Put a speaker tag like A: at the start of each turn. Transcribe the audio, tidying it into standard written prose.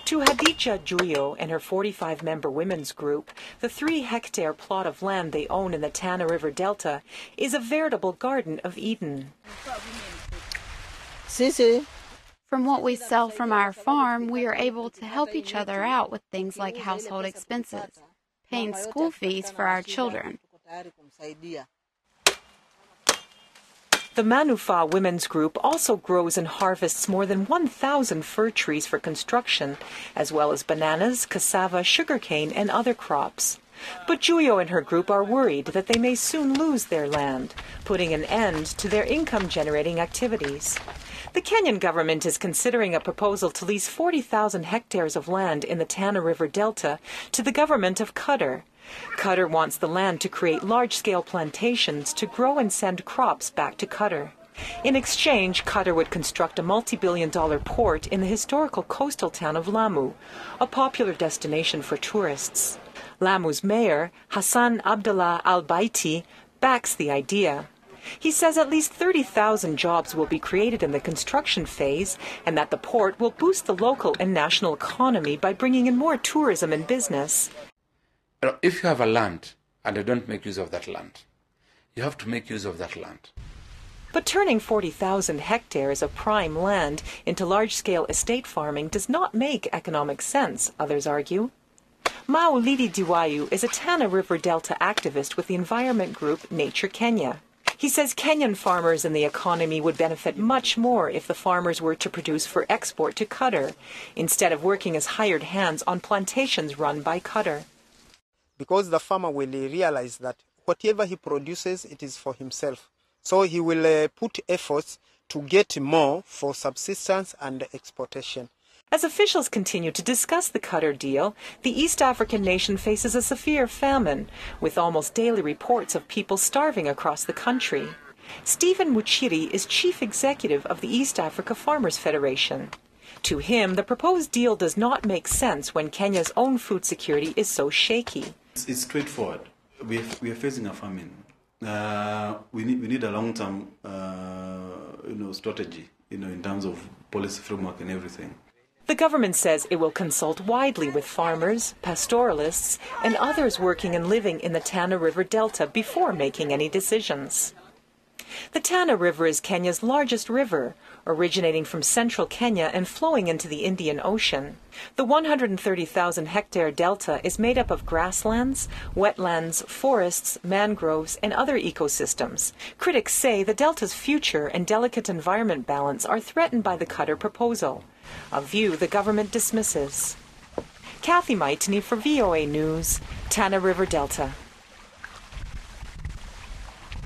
A: To Hadija Juyo and her 45-member women's group, the 3-hectare plot of land they own in the Tana River Delta is a veritable Garden of Eden.
B: From what we sell from our farm, we are able to help each other out with things like household expenses, paying school fees for our children.
A: The Manufa Women's Group also grows and harvests more than 1,000 fir trees for construction, as well as bananas, cassava, sugarcane, and other crops. But Juyo and her group are worried that they may soon lose their land, putting an end to their income-generating activities. The Kenyan government is considering a proposal to lease 40,000 hectares of land in the Tana River Delta to the government of Qatar. Qatar wants the land to create large-scale plantations to grow and send crops back to Qatar. In exchange, Qatar would construct a multi-billion-dollar port in the historical coastal town of Lamu, a popular destination for tourists. Lamu's mayor, Hassan Abdullah Al-Baiti, backs the idea. He says at least 30,000 jobs will be created in the construction phase and that the port will boost the local and national economy by bringing in more tourism and business.
C: If you have a land and you don't make use of that land, you have to make use of that land.
A: But turning 40,000 hectares of prime land into large-scale estate farming does not make economic sense, others argue. Maulidi Diwayu is a Tana River Delta activist with the environment group Nature Kenya. He says Kenyan farmers and the economy would benefit much more if the farmers were to produce for export to Qatar, instead of working as hired hands on plantations run by Qatar.
D: Because the farmer will realize that whatever he produces, it is for himself. So he will put efforts to get more for subsistence and exportation.
A: As officials continue to discuss the Qatar deal, the East African nation faces a severe famine, with almost daily reports of people starving across the country. Stephen Muchiri is chief executive of the East Africa Farmers Federation. To him, the proposed deal does not make sense when Kenya's own food security is so shaky.
E: It's straightforward. We are facing a famine. We need a long-term strategy, in terms of policy framework and everything.
A: The government says it will consult widely with farmers, pastoralists, and others working and living in the Tana River Delta before making any decisions. The Tana River is Kenya's largest river, originating from central Kenya and flowing into the Indian Ocean. The 130,000-hectare delta is made up of grasslands, wetlands, forests, mangroves, and other ecosystems. Critics say the delta's future and delicate environment balance are threatened by the Qatar proposal, a view the government dismisses. Cathy Majtenyi for VOA News, Tana River Delta.